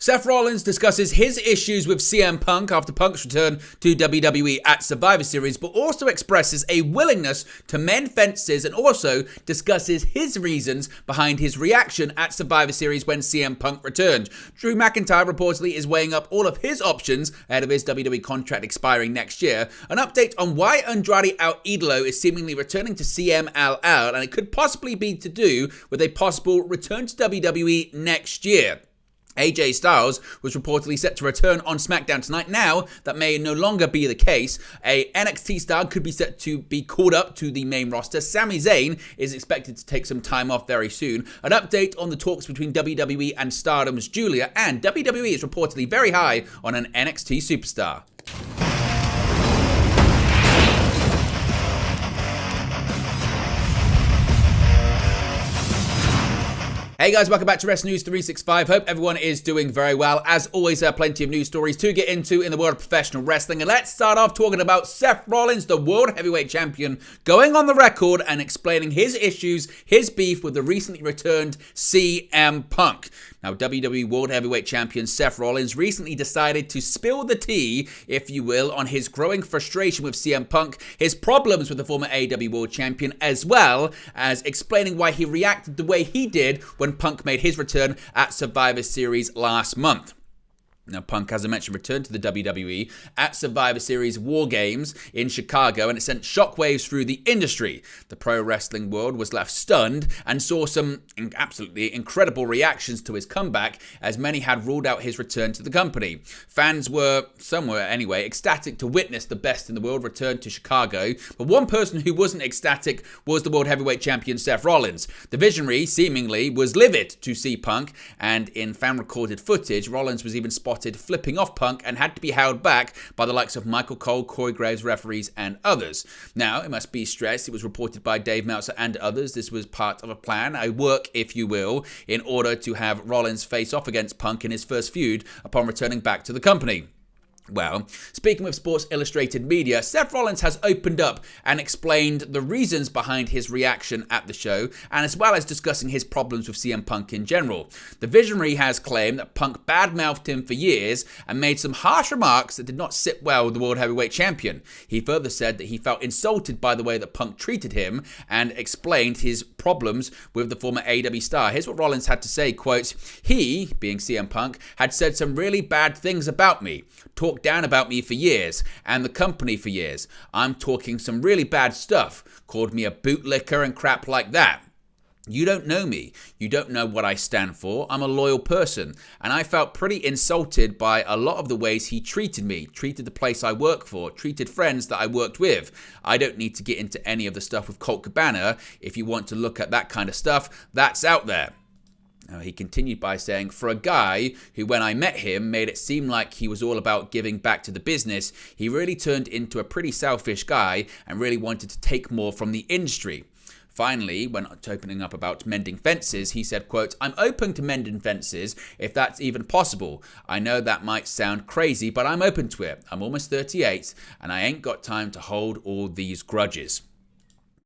Seth Rollins discusses his issues with CM Punk after Punk's return to WWE at Survivor Series, but also expresses a willingness to mend fences and also discusses his reasons behind his reaction at Survivor Series when CM Punk returned. Drew McIntyre reportedly is weighing up all of his options ahead of his WWE contract expiring next year. An update on why Andrade Idolo is seemingly returning to CMLL, and it could possibly be to do with a possible return to WWE next year. AJ Styles was reportedly set to return on SmackDown tonight. Now, that may no longer be the case. A NXT star could be set to be called up to the main roster. Sami Zayn is expected to take some time off very soon. An update on the talks between WWE and Stardom's Julia, and WWE is reportedly very high on an NXT superstar. Hey guys, welcome back to Wrestling News 365. Hope everyone is doing very well. As always, there are plenty of news stories to get into in the world of professional wrestling. And let's start off talking about Seth Rollins, the World Heavyweight Champion, going on the record and explaining his issues, his beef with the recently returned CM Punk. Now, WWE World Heavyweight Champion Seth Rollins recently decided to spill the tea, if you will, on his growing frustration with CM Punk, his problems with the former AEW World Champion, as well as explaining why he reacted the way he did when Punk made his return at Survivor Series last month. Now, Punk, as I mentioned, returned to the WWE at Survivor Series War Games in Chicago, and it sent shockwaves through the industry. The pro wrestling world was left stunned and saw some absolutely incredible reactions to his comeback, as many had ruled out his return to the company. Fans were, somewhere anyway, ecstatic to witness the best in the world return to Chicago, but one person who wasn't ecstatic was the World Heavyweight Champion Seth Rollins. The visionary, seemingly, was livid to see Punk, and in fan-recorded footage, Rollins was even spotted flipping off Punk and had to be held back by the likes of Michael Cole, Corey Graves, referees, and others. Now, it must be stressed, it was reported by Dave Meltzer and others, this was part of a plan, a work, if you will, in order to have Rollins face off against Punk in his first feud upon returning back to the company. Well, speaking with Sports Illustrated Media, Seth Rollins has opened up and explained the reasons behind his reaction at the show, and as well as discussing his problems with CM Punk in general. The visionary has claimed that Punk badmouthed him for years and made some harsh remarks that did not sit well with the World Heavyweight Champion. He further said that he felt insulted by the way that Punk treated him and explained his problems with the former AEW star. Here's what Rollins had to say, quote, "He, being CM Punk, had said some really bad things about me. Talked down about me for years, and the company for years. I'm talking some really bad stuff. Called me a bootlicker and crap like that. You don't know me. You don't know what I stand for. I'm a loyal person. And I felt pretty insulted by a lot of the ways he treated me, treated the place I work for, treated friends that I worked with. I don't need to get into any of the stuff with Cobana. If you want to look at that kind of stuff, that's out there." Now, he continued by saying, "For a guy who, when I met him, made it seem like he was all about giving back to the business, he really turned into a pretty selfish guy and really wanted to take more from the industry." Finally, when opening up about mending fences, he said, quote, "I'm open to mending fences if that's even possible. I know that might sound crazy, but I'm open to it. I'm almost 38 and I ain't got time to hold all these grudges."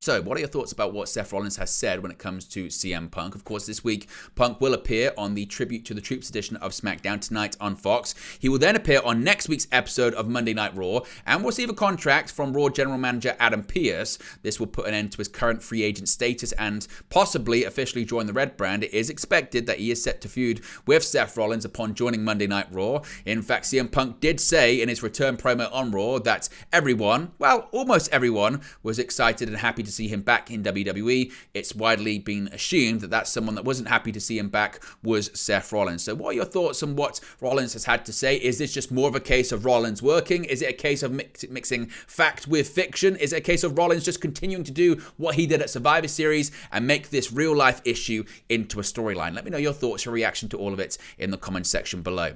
So, what are your thoughts about what Seth Rollins has said when it comes to CM Punk? Of course, this week, Punk will appear on the Tribute to the Troops edition of SmackDown tonight on Fox. He will then appear on next week's episode of Monday Night Raw and receive a contract from Raw General Manager Adam Pearce. This will put an end to his current free agent status and possibly officially join the Red Brand. It is expected that he is set to feud with Seth Rollins upon joining Monday Night Raw. In fact, CM Punk did say in his return promo on Raw that everyone, well, almost everyone, was excited and happy to see him back in WWE. It's widely been assumed that someone that wasn't happy to see him back was Seth Rollins. So what are your thoughts on what Rollins has had to say? Is this just more of a case of Rollins working? Is it a case of mixing fact with fiction? Is it a case of Rollins just continuing to do what he did at Survivor Series and make this real life issue into a storyline? Let me know your thoughts, your reaction to all of it in the comment section below.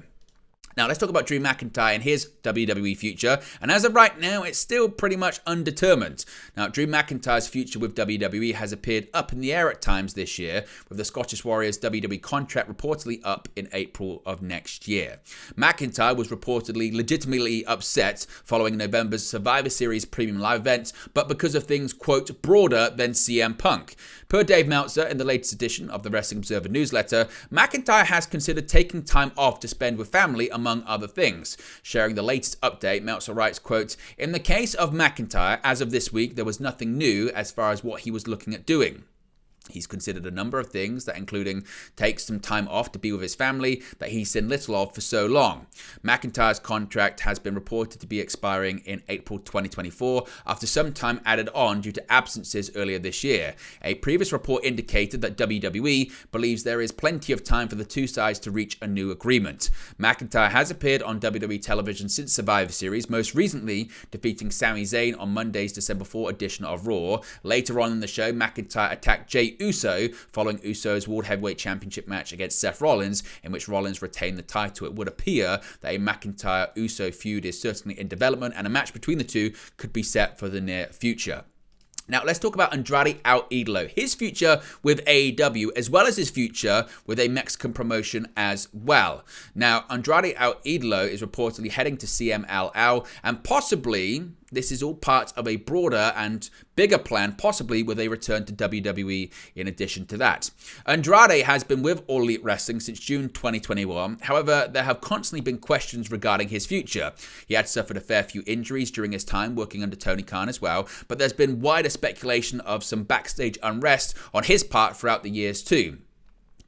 Now, let's talk about Drew McIntyre and his WWE future. And as of right now, it's still pretty much undetermined. Now, Drew McIntyre's future with WWE has appeared up in the air at times this year, with the Scottish Warriors WWE contract reportedly up in April of next year. McIntyre was reportedly legitimately upset following November's Survivor Series Premium Live event, but because of things, quote, broader than CM Punk. Per Dave Meltzer, in the latest edition of the Wrestling Observer newsletter, McIntyre has considered taking time off to spend with family, among other things. Sharing the latest update, Meltzer writes, quote, "In the case of McIntyre, as of this week, there was nothing new as far as what he was looking at doing. He's considered a number of things, that including take some time off to be with his family that he's seen little of for so long. McIntyre's contract has been reported to be expiring in April 2024 after some time added on due to absences earlier this year. A previous report indicated that WWE believes there is plenty of time for the two sides to reach a new agreement. McIntyre has appeared on WWE television since Survivor Series, most recently defeating Sami Zayn on Monday's December 4 edition of Raw. Later on in the show, McIntyre attacked Jay Uso following Uso's World Heavyweight Championship match against Seth Rollins, in which Rollins retained the title. It would appear that a McIntyre-Uso feud is certainly in development, and a match between the two could be set for the near future. Now, let's talk about Andrade El Idolo, his future with AEW, as well as his future with a Mexican promotion as well. Now, Andrade El Idolo is reportedly heading to CMLL, and possibly this is all part of a broader and bigger plan, possibly with a return to WWE in addition to that. Andrade has been with All Elite Wrestling since June 2021. However, there have constantly been questions regarding his future. He had suffered a fair few injuries during his time working under Tony Khan as well, but there's been wider speculation of some backstage unrest on his part throughout the years too.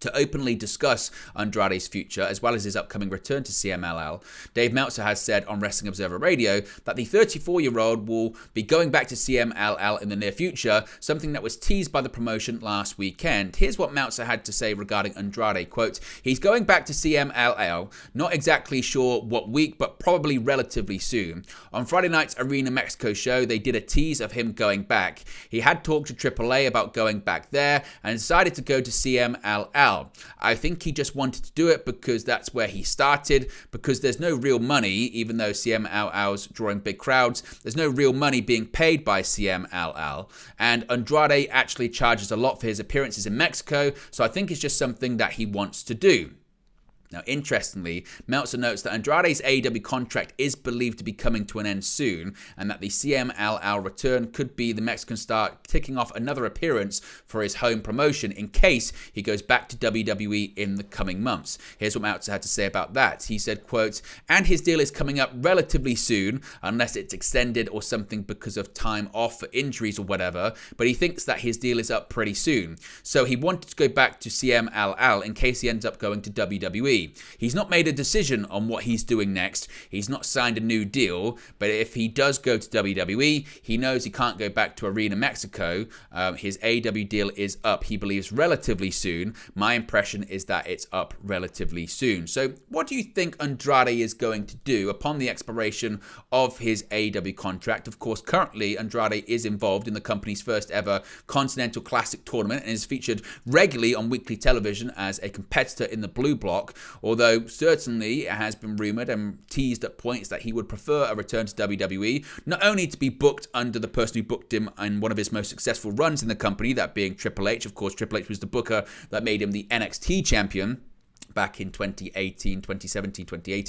To openly discuss Andrade's future, as well as his upcoming return to CMLL, Dave Meltzer has said on Wrestling Observer Radio that the 34-year-old will be going back to CMLL in the near future, something that was teased by the promotion last weekend. Here's what Meltzer had to say regarding Andrade, quote, "He's going back to CMLL, not exactly sure what week, but probably relatively soon. On Friday night's Arena Mexico show, they did a tease of him going back. He had talked to AAA about going back there and decided to go to CMLL. I think he just wanted to do it because that's where he started, because there's no real money, even though CMLL's drawing big crowds, there's no real money being paid by CMLL, and Andrade actually charges a lot for his appearances in Mexico, so I think it's just something that he wants to do." Now, interestingly, Meltzer notes that Andrade's AEW contract is believed to be coming to an end soon, and that the CMLL return could be the Mexican star ticking off another appearance for his home promotion in case he goes back to WWE in the coming months. Here's what Meltzer had to say about that. He said, quote, "And his deal is coming up relatively soon, unless it's extended or something because of time off for injuries or whatever, but he thinks that his deal is up pretty soon. So he wanted to go back to CMLL in case he ends up going to WWE. He's not made a decision on what he's doing next. He's not signed a new deal, but if he does go to WWE, he knows he can't go back to Arena Mexico. His AEW deal is up, he believes, relatively soon. My impression is that it's up relatively soon." So what do you think Andrade is going to do upon the expiration of his AEW contract? Of course, currently Andrade is involved in the company's first ever Continental Classic tournament and is featured regularly on weekly television as a competitor in the Blue Block. Although certainly it has been rumoured and teased at points that he would prefer a return to WWE, not only to be booked under the person who booked him in one of his most successful runs in the company, that being Triple H. Of course, Triple H was the booker that made him the NXT champion back in 2018,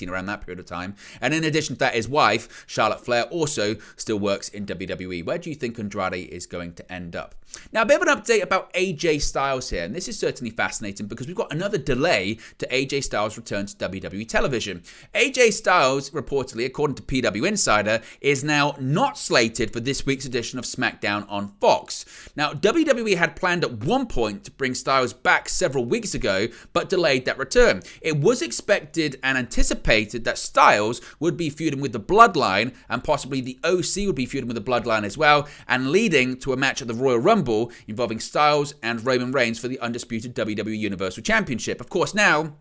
around that period of time. And in addition to that, his wife, Charlotte Flair, also still works in WWE. Where do you think Andrade is going to end up? Now, a bit of an update about AJ Styles here, and this is certainly fascinating because we've got another delay to AJ Styles' return to WWE television. AJ Styles, reportedly, according to PW Insider, is now not slated for this week's edition of SmackDown on Fox. Now, WWE had planned at one point to bring Styles back several weeks ago, but delayed that return. It was expected and anticipated that Styles would be feuding with the Bloodline, and possibly the OC would be feuding with the Bloodline as well, and leading to a match at the Royal Rumble involving Styles and Roman Reigns for the undisputed WWE Universal Championship. Of course, now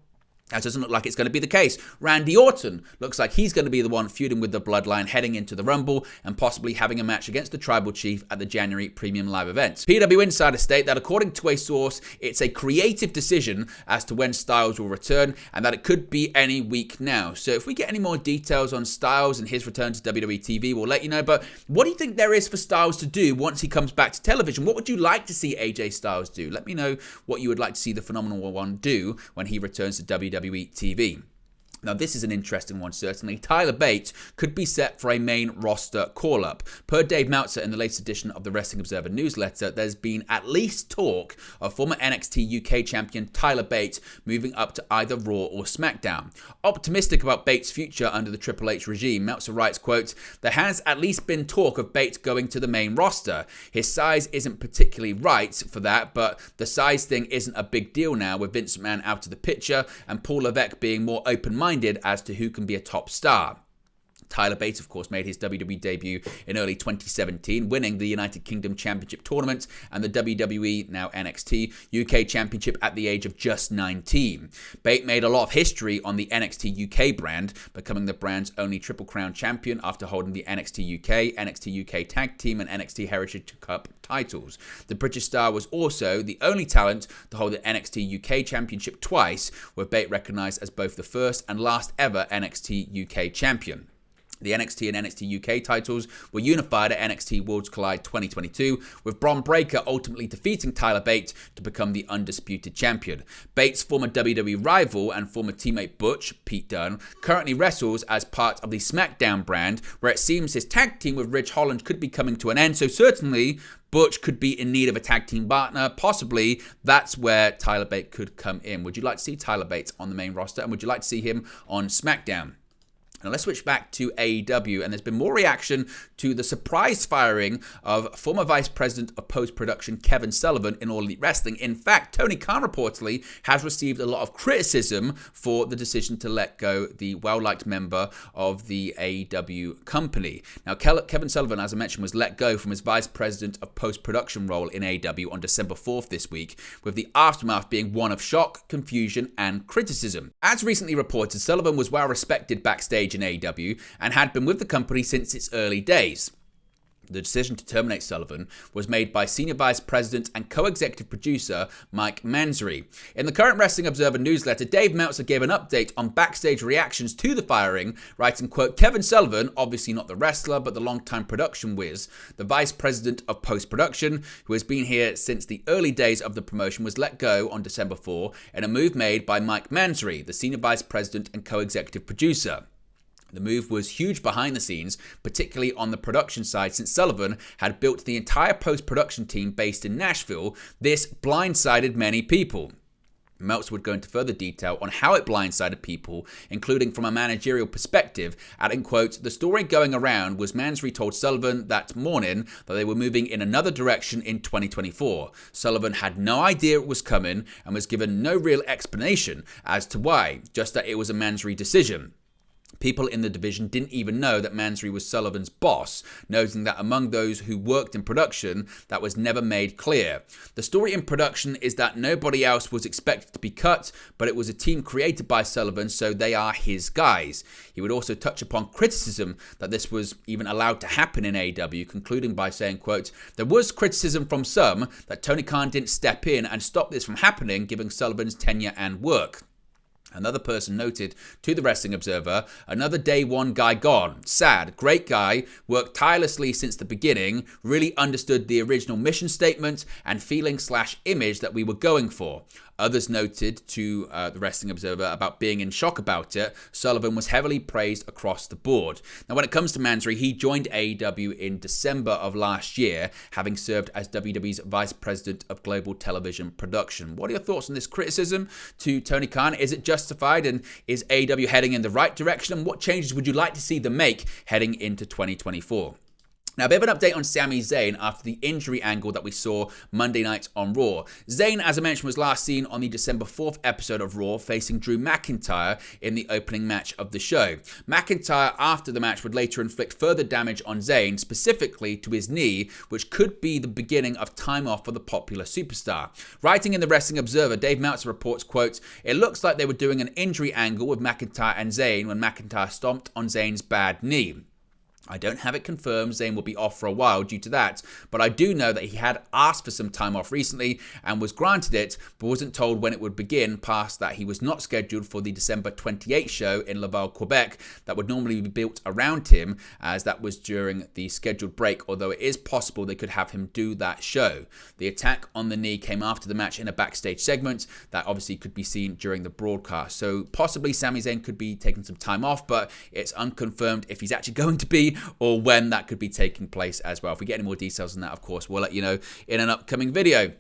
that doesn't look like it's going to be the case. Randy Orton looks like he's going to be the one feuding with the Bloodline heading into the Rumble and possibly having a match against the Tribal Chief at the January Premium Live event. PW Insider state that according to a source, it's a creative decision as to when Styles will return and that it could be any week now. So if we get any more details on Styles and his return to WWE TV, we'll let you know. But what do you think there is for Styles to do once he comes back to television? What would you like to see AJ Styles do? Let me know what you would like to see the Phenomenal One do when he returns to WWE TV. Now, this is an interesting one, certainly. Tyler Bate could be set for a main roster call-up. Per Dave Meltzer in the latest edition of the Wrestling Observer newsletter, there's been at least talk of former NXT UK champion Tyler Bate moving up to either Raw or SmackDown. Optimistic about Bate's future under the Triple H regime, Meltzer writes, quote, "There has at least been talk of Bate going to the main roster. His size isn't particularly right for that, but the size thing isn't a big deal now with Vince McMahon out of the picture and Paul Levesque being more open-minded as to who can be a top star." Tyler Bate, of course, made his WWE debut in early 2017, winning the United Kingdom Championship Tournament and the WWE, now NXT, UK Championship at the age of just 19. Bate made a lot of history on the NXT UK brand, becoming the brand's only Triple Crown champion after holding the NXT UK, NXT UK Tag Team and NXT Heritage Cup titles. The British star was also the only talent to hold the NXT UK Championship twice, with Bate recognised as both the first and last ever NXT UK champion. The NXT and NXT UK titles were unified at NXT Worlds Collide 2022, with Bron Breakker ultimately defeating Tyler Bate to become the undisputed champion. Bate's former WWE rival and former teammate Butch, Pete Dunne, currently wrestles as part of the SmackDown brand, where it seems his tag team with Ridge Holland could be coming to an end, so certainly Butch could be in need of a tag team partner. Possibly that's where Tyler Bate could come in. Would you like to see Tyler Bate on the main roster, and would you like to see him on SmackDown? Now let's switch back to AEW, and there's been more reaction to the surprise firing of former Vice President of Post-Production Kevin Sullivan in All Elite Wrestling. In fact, Tony Khan reportedly has received a lot of criticism for the decision to let go the well-liked member of the AEW company. Now, Kevin Sullivan, as I mentioned, was let go from his Vice President of Post-Production role in AEW on December 4th this week, with the aftermath being one of shock, confusion, and criticism. As recently reported, Sullivan was well respected backstage in AEW and had been with the company since its early days. The decision to terminate Sullivan was made by Senior Vice President and Co-Executive Producer Mike Mansory. In the current Wrestling Observer newsletter, Dave Meltzer gave an update on backstage reactions to the firing, writing, quote, "Kevin Sullivan, obviously not the wrestler, but the longtime production whiz, the Vice President of Post-Production, who has been here since the early days of the promotion, was let go on December 4 in a move made by Mike Mansory, the Senior Vice President and Co-Executive Producer. The move was huge behind the scenes, particularly on the production side, since Sullivan had built the entire post-production team based in Nashville. This blindsided many people." Meltzer would go into further detail on how it blindsided people, including from a managerial perspective, adding, quote, "The story going around was Mansory told Sullivan that morning that they were moving in another direction in 2024. Sullivan had no idea it was coming and was given no real explanation as to why, just that it was a Mansory decision. People in the division didn't even know that Mansory was Sullivan's boss, noting that among those who worked in production, that was never made clear. The story in production is that nobody else was expected to be cut, but it was a team created by Sullivan, so they are his guys." He would also touch upon criticism that this was even allowed to happen in AEW, concluding by saying, quote, "There was criticism from some that Tony Khan didn't step in and stop this from happening, given Sullivan's tenure and work." Another person noted to the Wrestling Observer, "Another day one guy gone. Sad. Great guy. Worked tirelessly since the beginning. Really understood the original mission statement and feeling/image that we were going for." Others noted to the Wrestling Observer about being in shock about it. Sullivan was heavily praised across the board. Now, when it comes to Mansory, he joined AEW in December of last year, having served as WWE's Vice President of Global Television Production. What are your thoughts on this criticism to Tony Khan? Is it justified, and is AEW heading in the right direction? And what changes would you like to see them make heading into 2024? Now, a bit of an update on Sami Zayn after the injury angle that we saw Monday night on Raw. Zayn, as I mentioned, was last seen on the December 4th episode of Raw facing Drew McIntyre in the opening match of the show. McIntyre, after the match, would later inflict further damage on Zayn, specifically to his knee, which could be the beginning of time off for the popular superstar. Writing in the Wrestling Observer, Dave Meltzer reports, quote, "It looks like they were doing an injury angle with McIntyre and Zayn when McIntyre stomped on Zayn's bad knee." I don't have it confirmed Zayn will be off for a while due to that, but I do know that he had asked for some time off recently and was granted it, but wasn't told when it would begin, past that he was not scheduled for the December 28th show in Laval, Quebec, that would normally be built around him, as that was during the scheduled break, although it is possible they could have him do that show. The attack on the knee came after the match in a backstage segment that obviously could be seen during the broadcast, so possibly Sami Zayn could be taking some time off, but it's unconfirmed if he's actually going to be or when that could be taking place as well. If we get any more details on that, of course, we'll let you know in an upcoming video.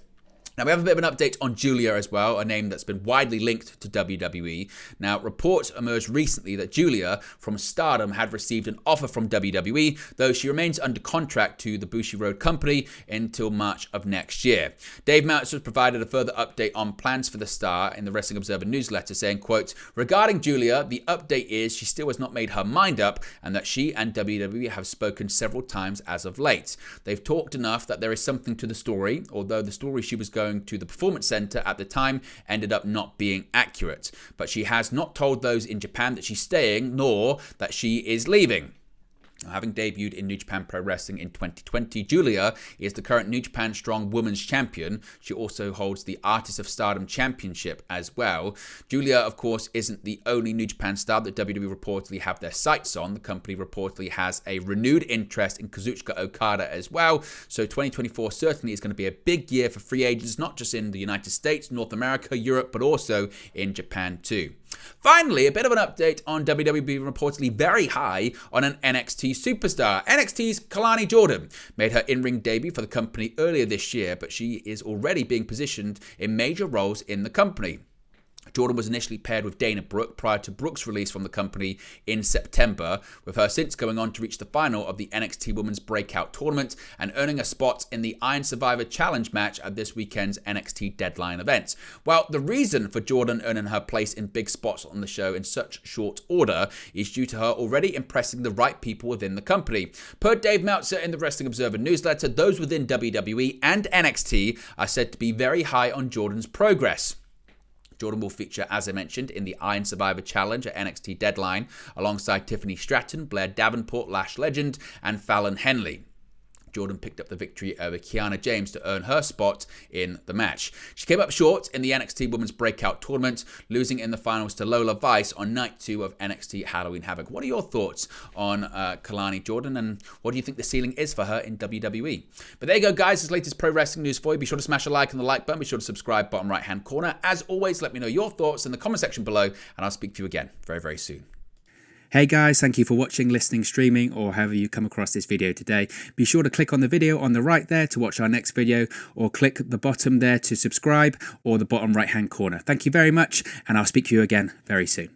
Now, we have a bit of an update on Julia as well, a name that's been widely linked to WWE. Now, reports emerged recently that Julia from Stardom had received an offer from WWE, though she remains under contract to the Bushiroad company until March of next year. Dave Meltzer provided a further update on plans for the star in the Wrestling Observer newsletter, saying, quote, regarding Julia, the update is she still has not made her mind up and that she and WWE have spoken several times as of late. They've talked enough that there is something to the story, although the story she was going to the Performance Center at the time ended up not being accurate. But she has not told those in Japan that she's staying, nor that she is leaving. Having debuted in New Japan Pro Wrestling in 2020, Julia is the current New Japan Strong Women's Champion. She also holds the Artist of Stardom Championship as well. Julia, of course, isn't the only New Japan star that WWE reportedly have their sights on. The company reportedly has a renewed interest in Kazuchika Okada as well. So 2024 certainly is going to be a big year for free agents, not just in the United States, North America, Europe, but also in Japan too. Finally, a bit of an update on WWE being reportedly very high on an NXT superstar. NXT's Kalani Jordan made her in-ring debut for the company earlier this year, but she is already being positioned in major roles in the company. Jordan was initially paired with Dana Brooke prior to Brooke's release from the company in September, with her since going on to reach the final of the NXT Women's Breakout Tournament and earning a spot in the Iron Survivor Challenge match at this weekend's NXT Deadline event. Well, the reason for Jordan earning her place in big spots on the show in such short order is due to her already impressing the right people within the company. Per Dave Meltzer in the Wrestling Observer newsletter, those within WWE and NXT are said to be very high on Jordan's progress. Jordan will feature, as I mentioned, in the Iron Survivor Challenge at NXT Deadline, alongside Tiffany Stratton, Blair Davenport, Lash Legend, and Fallon Henley. Jordan picked up the victory over Kiana James to earn her spot in the match. She came up short in the NXT Women's Breakout Tournament, losing in the finals to Lola Vice on night 2 of NXT Halloween Havoc. What are your thoughts on Kalani Jordan, and what do you think the ceiling is for her in WWE? But there you go, guys. This latest pro wrestling news for you. Be sure to smash a like on the like button. Be sure to subscribe, bottom right-hand corner. As always, let me know your thoughts in the comment section below, and I'll speak to you again very, very soon. Hey guys, thank you for watching, listening, streaming, or however you come across this video today. Be sure to click on the video on the right there to watch our next video, or click the bottom there to subscribe, or the bottom right hand corner. Thank you very much, and I'll speak to you again very soon.